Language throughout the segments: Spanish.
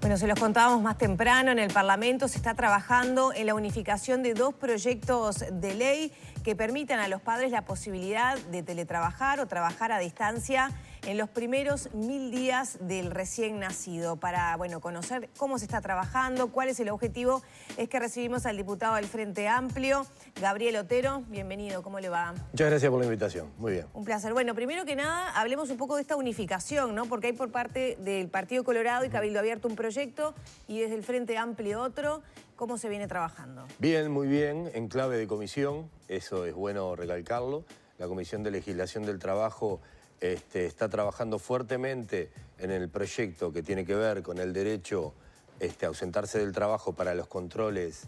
Bueno, se los contábamos más temprano, en el Parlamento se está trabajando en la unificación de dos proyectos de ley que permitan a los padres la posibilidad de teletrabajar o trabajar a distancia en los primeros 1000 días del recién nacido. Para, bueno, conocer cómo se está trabajando, cuál es el objetivo, es que recibimos al diputado del Frente Amplio, Gabriel Otero. Bienvenido, ¿cómo le va? Muchas gracias por la invitación, muy bien. Un placer. Bueno, primero que nada, hablemos un poco de esta unificación, ¿no? Porque hay por parte del Partido Colorado y Cabildo Abierto un proyecto y desde el Frente Amplio otro. ¿Cómo se viene trabajando? Bien, muy bien, en clave de comisión, eso es bueno recalcarlo. La Comisión de Legislación del Trabajo está trabajando fuertemente en el proyecto que tiene que ver con el derecho a ausentarse del trabajo para los controles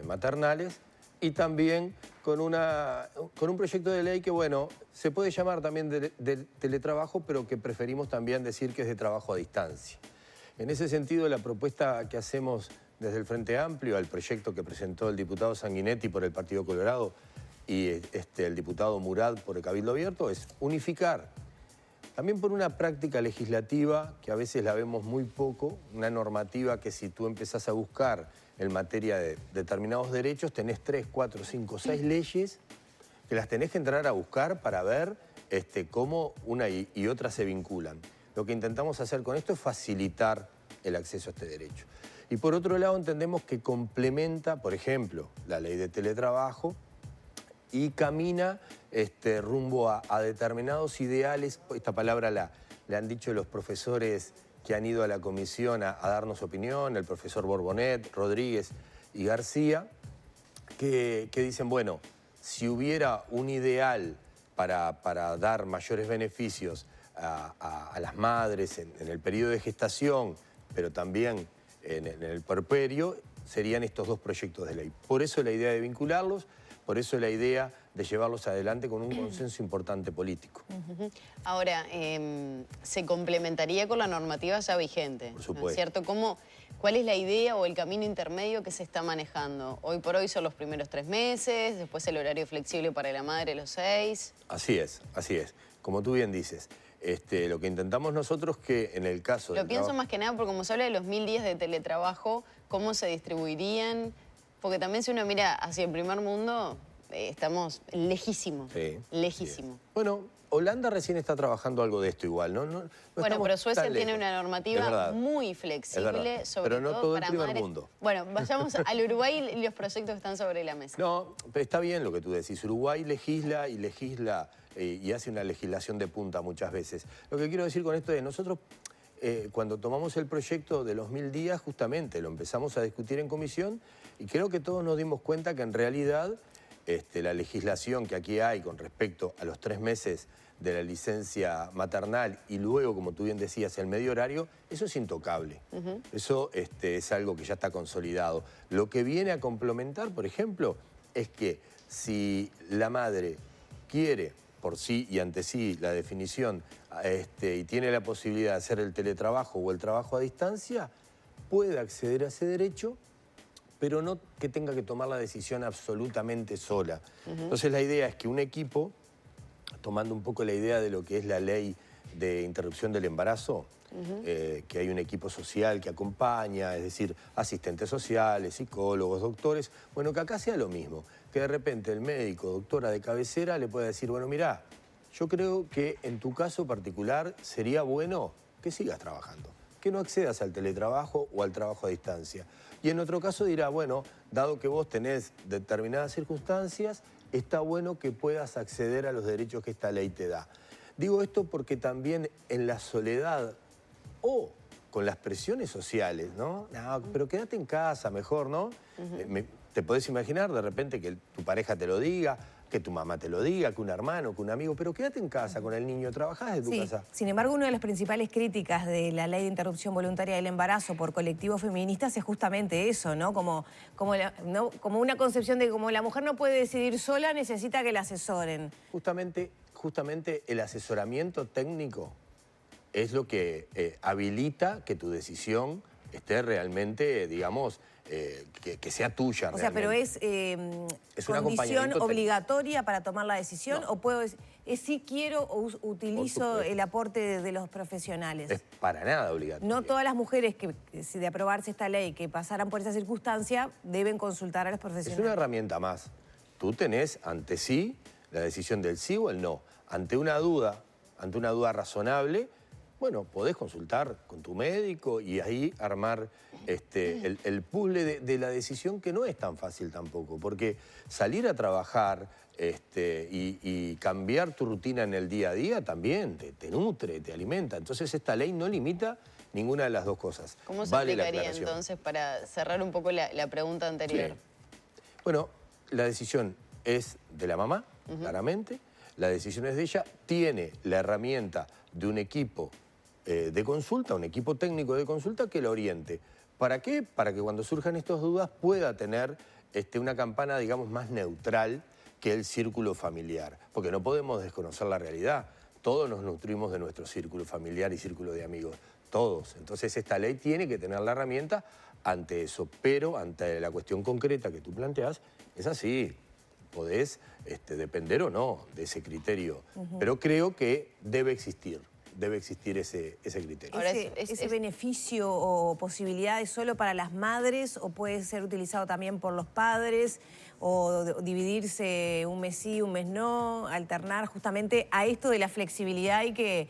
maternales y también con un proyecto de ley que, bueno, se puede llamar también de teletrabajo, pero que preferimos también decir que es de trabajo a distancia. En ese sentido, la propuesta que hacemos desde el Frente Amplio al proyecto que presentó el diputado Sanguinetti por el Partido Colorado y el diputado Murad por el Cabildo Abierto es unificar, también por una práctica legislativa que a veces la vemos muy poco, una normativa que si tú empezás a buscar en materia de determinados derechos, tenés 3, 4, 5, 6 leyes que las tenés que entrar a buscar para ver cómo una y otra se vinculan. Lo que intentamos hacer con esto es facilitar el acceso a este derecho. Y por otro lado entendemos que complementa, por ejemplo, la ley de teletrabajo y camina rumbo a determinados ideales. Esta palabra le han dicho los profesores que han ido a la comisión a darnos opinión, el profesor Borbonet, Rodríguez y García, que dicen, bueno, si hubiera un ideal para dar mayores beneficios a las madres en el periodo de gestación, pero también en el puerperio, serían estos dos proyectos de ley. Por eso la idea de vincularlos, por eso la idea de llevarlos adelante con un consenso importante político. Ahora, se complementaría con la normativa ya vigente, por supuesto. ¿No es cierto? ¿Cuál es la idea o el camino intermedio que se está manejando? Hoy por hoy son los primeros 3 meses, después el horario flexible para la madre los 6. Así es, así es. Como tú bien dices, lo que intentamos nosotros que en el caso de... Lo pienso más que nada porque como se habla de los 1000 días de teletrabajo, ¿cómo se distribuirían? Porque también si uno mira hacia el primer mundo, estamos lejísimos, sí, lejísimos. Bueno, Holanda recién está trabajando algo de esto igual, ¿no? Bueno, pero Suecia tiene una normativa muy flexible, sobre pero no todo para el primer madres. Mundo. Bueno, vayamos al Uruguay y los proyectos que están sobre la mesa. No, pero está bien lo que tú decís. Uruguay legisla y hace una legislación de punta muchas veces. Lo que quiero decir con esto es, nosotros cuando tomamos el proyecto de los 1000 días, justamente lo empezamos a discutir en comisión y creo que todos nos dimos cuenta que en realidad la legislación que aquí hay con respecto a los 3 meses de la licencia maternal y luego, como tú bien decías, el medio horario, eso es intocable. Eso es algo que ya está consolidado. Lo que viene a complementar, por ejemplo, es que si la madre quiere por sí y ante sí la definición y tiene la posibilidad de hacer el teletrabajo o el trabajo a distancia, puede acceder a ese derecho, pero no que tenga que tomar la decisión absolutamente sola. Entonces la idea es que un equipo, tomando un poco la idea de lo que es la ley de interrupción del embarazo, que hay un equipo social que acompaña, es decir, asistentes sociales, psicólogos, doctores, bueno, que acá sea lo mismo, que de repente el médico, doctora de cabecera, le pueda decir, bueno, mirá, yo creo que en tu caso particular sería bueno que sigas trabajando, que no accedas al teletrabajo o al trabajo a distancia. Y en otro caso dirá, bueno, dado que vos tenés determinadas circunstancias, está bueno que puedas acceder a los derechos que esta ley te da. Digo esto porque también en la soledad o con las presiones sociales, ¿no? No, pero quédate en casa mejor, ¿no? Te podés imaginar de repente que tu pareja te lo diga, que tu mamá te lo diga, que un hermano, que un amigo, pero quédate en casa con el niño, trabajás de tu casa. Sin embargo, una de las principales críticas de la ley de interrupción voluntaria del embarazo por colectivos feministas es justamente eso, ¿no? Como una concepción de como la mujer no puede decidir sola, necesita que la asesoren. Justamente el asesoramiento técnico es lo que habilita que tu decisión esté realmente, digamos, que sea tuya. O sea, pero es un condición obligatoria para tomar la decisión, no. o puedo si quiero o utilizo el aporte de los profesionales. Es para nada obligatorio. No todas las mujeres que, si de aprobarse esta ley, que pasaran por esa circunstancia, deben consultar a los profesionales. Es una herramienta más. Tú tenés ante sí la decisión del sí o el no. Ante una duda razonable, bueno, podés consultar con tu médico y ahí armar el puzzle de la decisión, que no es tan fácil tampoco, porque salir a trabajar y cambiar tu rutina en el día a día también te nutre, te alimenta. Entonces esta ley no limita ninguna de las dos cosas. ¿Cómo se aplicaría entonces, para cerrar un poco la pregunta anterior? Sí. Bueno, la decisión es de la mamá, claramente. La decisión es de ella. Tiene la herramienta de un equipo de consulta, un equipo técnico de consulta que la oriente. ¿Para qué? Para que cuando surjan estas dudas pueda tener una campana, digamos, más neutral que el círculo familiar. Porque no podemos desconocer la realidad. Todos nos nutrimos de nuestro círculo familiar y círculo de amigos. Todos. Entonces esta ley tiene que tener la herramienta ante eso. Pero ante la cuestión concreta que tú planteas, es así. Podés depender o no de ese criterio. Pero creo que debe existir ese criterio. Ahora, ¿ese beneficio o posibilidad es solo para las madres o puede ser utilizado también por los padres o dividirse un mes sí, un mes no, alternar justamente a esto de la flexibilidad y que...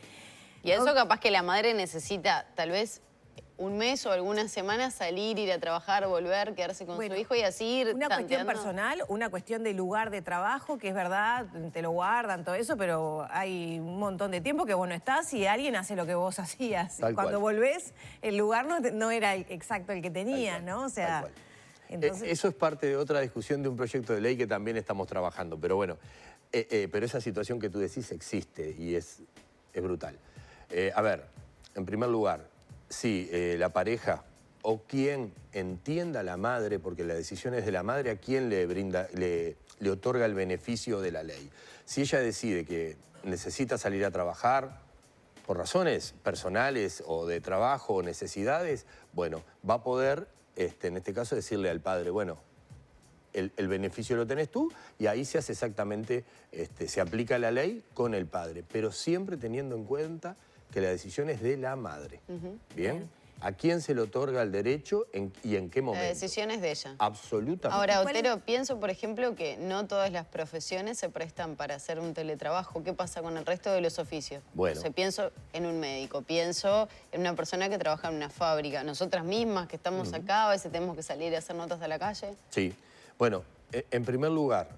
Y a eso capaz que la madre necesita tal vez un mes o algunas semanas salir, ir a trabajar, volver, quedarse con su hijo y así ir una tanteando. Cuestión personal, una cuestión de lugar de trabajo, que es verdad, te lo guardan, todo eso, pero hay un montón de tiempo que vos no estás y alguien hace lo que vos hacías. Cuando volvés, el lugar no era exacto el que tenías, ¿no? O sea, entonces... Eso es parte de otra discusión de un proyecto de ley que también estamos trabajando, pero bueno, pero esa situación que tú decís existe y es brutal. A ver, en primer lugar, sí, la pareja o quien entienda a la madre, porque la decisión es de la madre, a quien le otorga el beneficio de la ley. Si ella decide que necesita salir a trabajar por razones personales o de trabajo o necesidades, bueno, va a poder, en este caso, decirle al padre, bueno, el beneficio lo tenés tú y ahí se hace exactamente, se aplica la ley con el padre, pero siempre teniendo en cuenta que la decisión es de la madre. ¿Bien? ¿A quién se le otorga el derecho y en qué momento? La decisión es de ella. Absolutamente. Ahora, Otero, pienso, por ejemplo, que no todas las profesiones se prestan para hacer un teletrabajo. ¿Qué pasa con el resto de los oficios? Bueno. O sea, pienso en un médico, pienso en una persona que trabaja en una fábrica. Nosotras mismas que estamos acá, a veces tenemos que salir a hacer notas a la calle. Sí. Bueno, en primer lugar,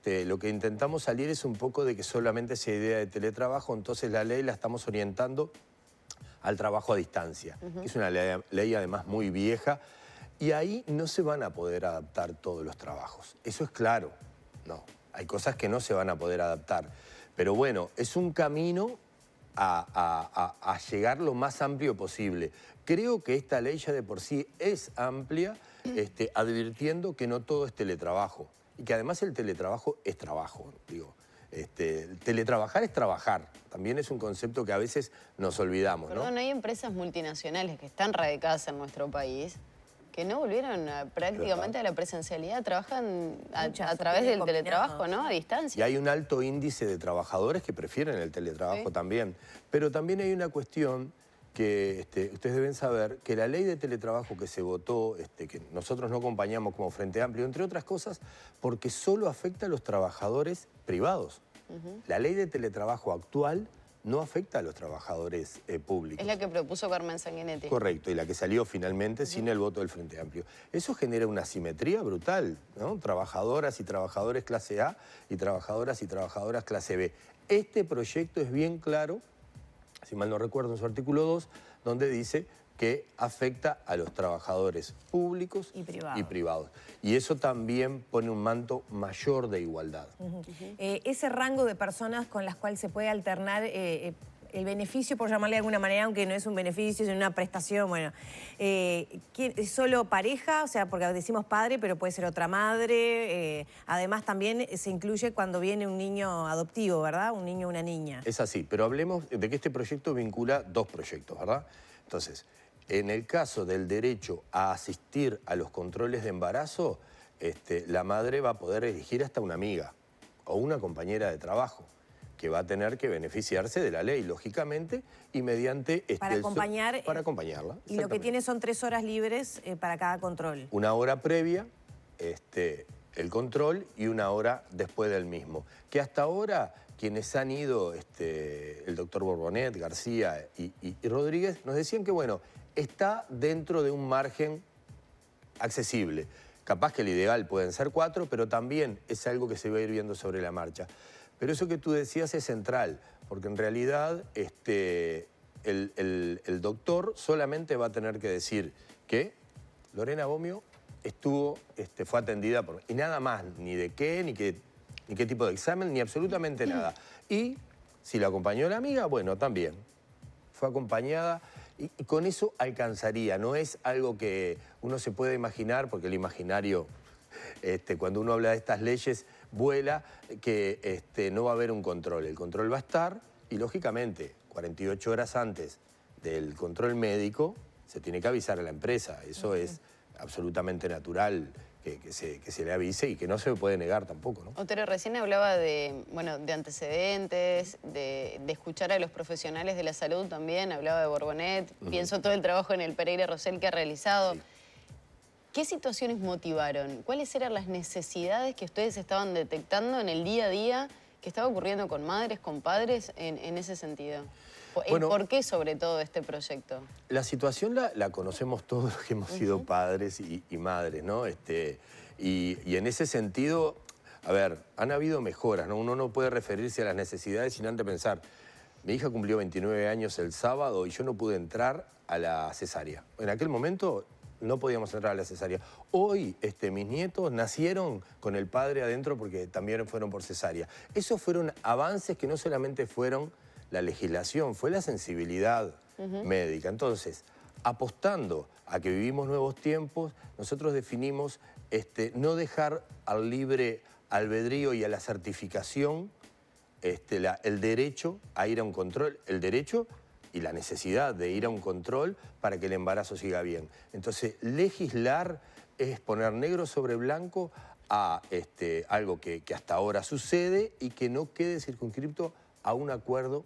lo que intentamos salir es un poco de que solamente sea idea de teletrabajo, entonces la ley la estamos orientando al trabajo a distancia, que es una ley además muy vieja, y ahí no se van a poder adaptar todos los trabajos. Eso es claro, no. Hay cosas que no se van a poder adaptar. Pero bueno, es un camino a llegar lo más amplio posible. Creo que esta ley ya de por sí es amplia, advirtiendo que no todo es teletrabajo. Y que además el teletrabajo es trabajo, digo. Teletrabajar es trabajar. También es un concepto que a veces nos olvidamos, ¿no? Perdón, hay empresas multinacionales que están radicadas en nuestro país que no volvieron prácticamente a la presencialidad, trabajan a través del teletrabajo, ¿no? A distancia. Y hay un alto índice de trabajadores que prefieren el teletrabajo también. Pero también hay una cuestión que ustedes deben saber, que la ley de teletrabajo que se votó, que nosotros no acompañamos como Frente Amplio, entre otras cosas, porque solo afecta a los trabajadores privados. La ley de teletrabajo actual no afecta a los trabajadores públicos. Es la que propuso Carmen Sanguinetti. Correcto, y la que salió finalmente sin el voto del Frente Amplio. Eso genera una asimetría brutal, ¿no? Trabajadoras y trabajadores clase A y trabajadoras clase B. Este proyecto es bien claro, si mal no recuerdo, en su artículo 2, donde dice que afecta a los trabajadores públicos y privados. Y eso también pone un manto mayor de igualdad. Ese rango de personas con las cuales se puede alternar el beneficio, por llamarle de alguna manera, aunque no es un beneficio, es una prestación, bueno, ¿es solo pareja? O sea, porque decimos padre, pero puede ser otra madre. Además, también se incluye cuando viene un niño adoptivo, ¿verdad? Un niño o una niña. Es así, pero hablemos de que este proyecto vincula dos proyectos, ¿verdad? Entonces, en el caso del derecho a asistir a los controles de embarazo, la madre va a poder elegir hasta una amiga o una compañera de trabajo. que va a tener que beneficiarse de la ley, lógicamente, y mediante... Para acompañar... Para acompañarla. Y lo que tiene son 3 horas libres para cada control. Una hora previa, el control, y una hora después del mismo. Que hasta ahora, quienes han ido, el doctor Borbonet, García y Rodríguez, nos decían que, bueno, está dentro de un margen accesible. Capaz que el ideal pueden ser 4, pero también es algo que se va a ir viendo sobre la marcha. Pero eso que tú decías es central, porque en realidad el doctor solamente va a tener que decir que Lorena Bomio fue atendida por... Y nada más, ni de qué, ni qué tipo de examen, ni absolutamente nada. Y si la acompañó la amiga, bueno, también. Fue acompañada y con eso alcanzaría. No es algo que uno se pueda imaginar, porque el imaginario, cuando uno habla de estas leyes, vuela, que no va a haber un control. El control va a estar y, lógicamente, 48 horas antes del control médico, se tiene que avisar a la empresa. Eso es absolutamente natural, que se le avise y que no se puede negar tampoco, ¿no? Otero, recién hablaba de antecedentes, de escuchar a los profesionales de la salud también, hablaba de Borbonet, pienso todo el trabajo en el Pereira Rosell que ha realizado. Sí. ¿Qué situaciones motivaron? ¿Cuáles eran las necesidades que ustedes estaban detectando en el día a día que estaba ocurriendo con madres, con padres en ese sentido? Bueno, ¿por qué sobre todo este proyecto? La situación la conocemos todos los que hemos sido padres y madres, ¿no? Y en ese sentido, a ver, han habido mejoras, ¿no? Uno no puede referirse a las necesidades sin antes pensar, mi hija cumplió 29 años el sábado y yo no pude entrar a la cesárea. En aquel momento no podíamos entrar a la cesárea. Hoy mis nietos nacieron con el padre adentro porque también fueron por cesárea. Esos fueron avances que no solamente fueron la legislación, fue la sensibilidad médica. Entonces, apostando a que vivimos nuevos tiempos, nosotros definimos no dejar al libre albedrío y a la certificación el derecho a ir a un control, el derecho y la necesidad de ir a un control para que el embarazo siga bien. Entonces, legislar es poner negro sobre blanco a algo que hasta ahora sucede y que no quede circunscripto a un acuerdo,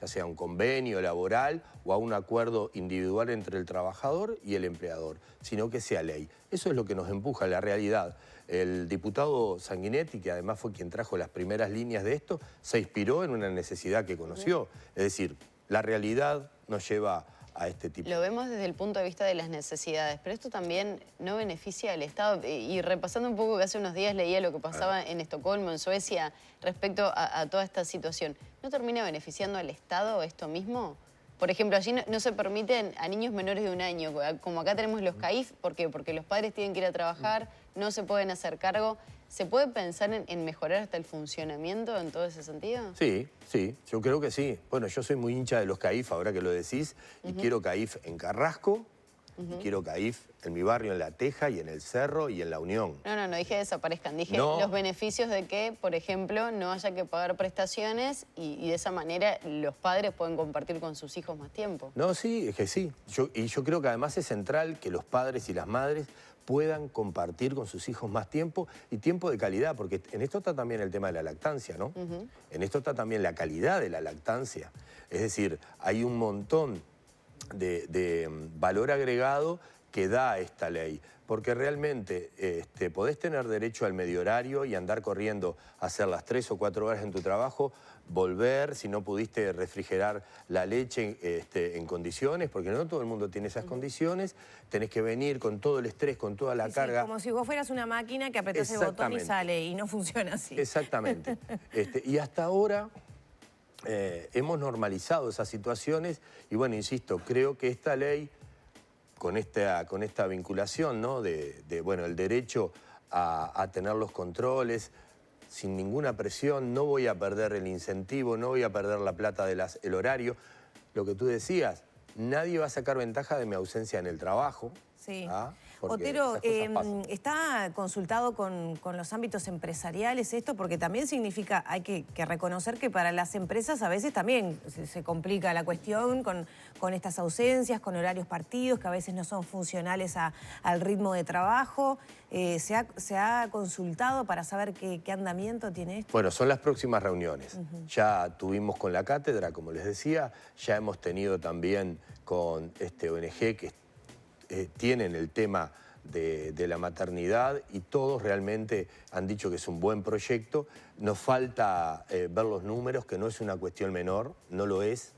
ya sea un convenio laboral o a un acuerdo individual entre el trabajador y el empleador, sino que sea ley. Eso es lo que nos empuja a la realidad. El diputado Sanguinetti, que además fue quien trajo las primeras líneas de esto, se inspiró en una necesidad que conoció. Es decir, la realidad nos lleva a este tipo. Lo vemos desde el punto de vista de las necesidades, pero esto también no beneficia al Estado. Y repasando un poco que hace unos días leía lo que pasaba en Estocolmo, en Suecia, respecto a toda esta situación. ¿No termina beneficiando al Estado esto mismo? Por ejemplo, allí no se permiten a niños menores de 1 año, como acá tenemos los CAIF, ¿por qué? Porque los padres tienen que ir a trabajar, no se pueden hacer cargo. ¿Se puede pensar en mejorar hasta el funcionamiento en todo ese sentido? Sí, sí, yo creo que sí. Bueno, yo soy muy hincha de los CAIF, ahora que lo decís, y quiero CAIF en Carrasco, y quiero CAIF en mi barrio, en La Teja, y en El Cerro, y en La Unión. No dije desaparezcan, dije los beneficios de que, por ejemplo, no haya que pagar prestaciones y de esa manera los padres pueden compartir con sus hijos más tiempo. No, sí, es que sí. Y yo creo que además es central que los padres y las madres puedan compartir con sus hijos más tiempo y tiempo de calidad, porque en esto está también el tema de la lactancia, ¿no? En esto está también la calidad de la lactancia. Es decir, hay un montón de valor agregado que da esta ley, porque realmente podés tener derecho al medio horario y andar corriendo a hacer las 3 o 4 horas en tu trabajo, volver, si no pudiste refrigerar la leche en condiciones, porque no todo el mundo tiene esas condiciones, tenés que venir con todo el estrés, con toda la carga. Como si vos fueras una máquina que apretás el botón y sale, y no funciona así. Exactamente. Y hasta ahora hemos normalizado esas situaciones y bueno, insisto, creo que esta ley, con esta vinculación, ¿no? Bueno, el derecho a tener los controles, sin ninguna presión, no voy a perder el incentivo, no voy a perder la plata del horario. Lo que tú decías, nadie va a sacar ventaja de mi ausencia en el trabajo. Sí. porque Otero, esas cosas pasan. ¿está consultado con los ámbitos empresariales esto? Porque también significa, hay que reconocer que para las empresas a veces también se complica la cuestión con estas ausencias, con horarios partidos, que a veces no son funcionales al ritmo de trabajo. ¿Se ha consultado para saber qué andamiento tiene esto? Bueno, son las próximas reuniones. Ya tuvimos con la cátedra, como les decía, ya hemos tenido también con este ONG que tienen el tema de la maternidad y todos realmente han dicho que es un buen proyecto. Nos falta ver los números, que no es una cuestión menor, no lo es,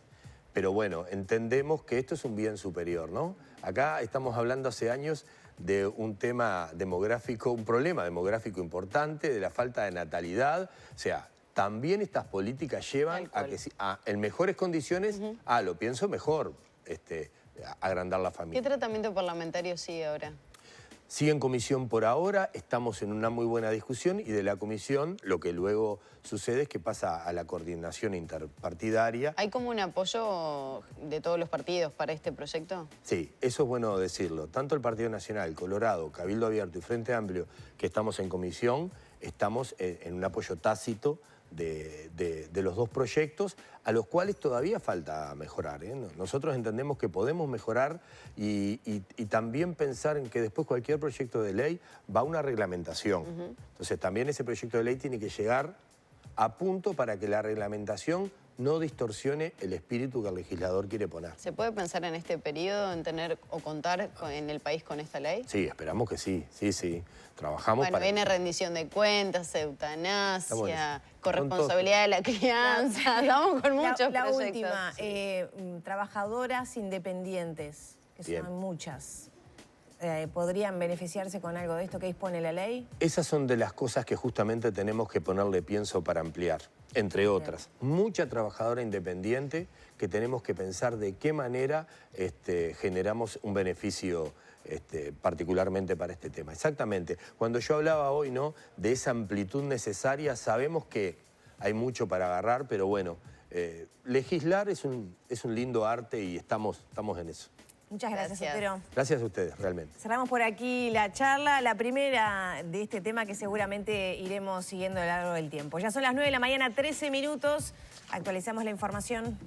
pero bueno, entendemos que esto es un bien superior, ¿no? Acá estamos hablando hace años de un tema demográfico, un problema demográfico importante, de la falta de natalidad, o sea, también estas políticas llevan a que en mejores condiciones, lo pienso mejor, agrandar la familia. ¿Qué tratamiento parlamentario sigue ahora? Sigue en comisión por ahora, estamos en una muy buena discusión y de la comisión lo que luego sucede es que pasa a la coordinación interpartidaria. ¿Hay como un apoyo de todos los partidos para este proyecto? Sí, eso es bueno decirlo. Tanto el Partido Nacional, Colorado, Cabildo Abierto y Frente Amplio, que estamos en comisión, estamos en un apoyo tácito de los dos proyectos, a los cuales todavía falta mejorar, ¿eh? Nosotros entendemos que podemos mejorar y también pensar en que después cualquier proyecto de ley va a una reglamentación. Entonces también ese proyecto de ley tiene que llegar a punto para que la reglamentación no distorsione el espíritu que el legislador quiere poner. ¿Se puede pensar en este periodo, en tener o contar en el país con esta ley? Sí, esperamos que sí, sí. Trabajamos bueno, para... viene rendición de cuentas, eutanasia, corresponsabilidad de la crianza, estamos con muchos la proyectos. última, trabajadoras independientes, que son muchas. ¿Podrían beneficiarse con algo de esto que dispone la ley? Esas son de las cosas que justamente tenemos que ponerle pienso para ampliar, entre otras. Mucha trabajadora independiente que tenemos que pensar de qué manera generamos un beneficio particularmente para este tema. Exactamente. Cuando yo hablaba hoy, ¿no?, de esa amplitud necesaria, sabemos que hay mucho para agarrar, pero bueno, legislar es un lindo arte y estamos en eso. Muchas gracias, Otero. Gracias a ustedes, realmente. Cerramos por aquí la charla, la primera de este tema que seguramente iremos siguiendo a lo largo del tiempo. Ya son las 9 de la mañana, 13 minutos. Actualizamos la información.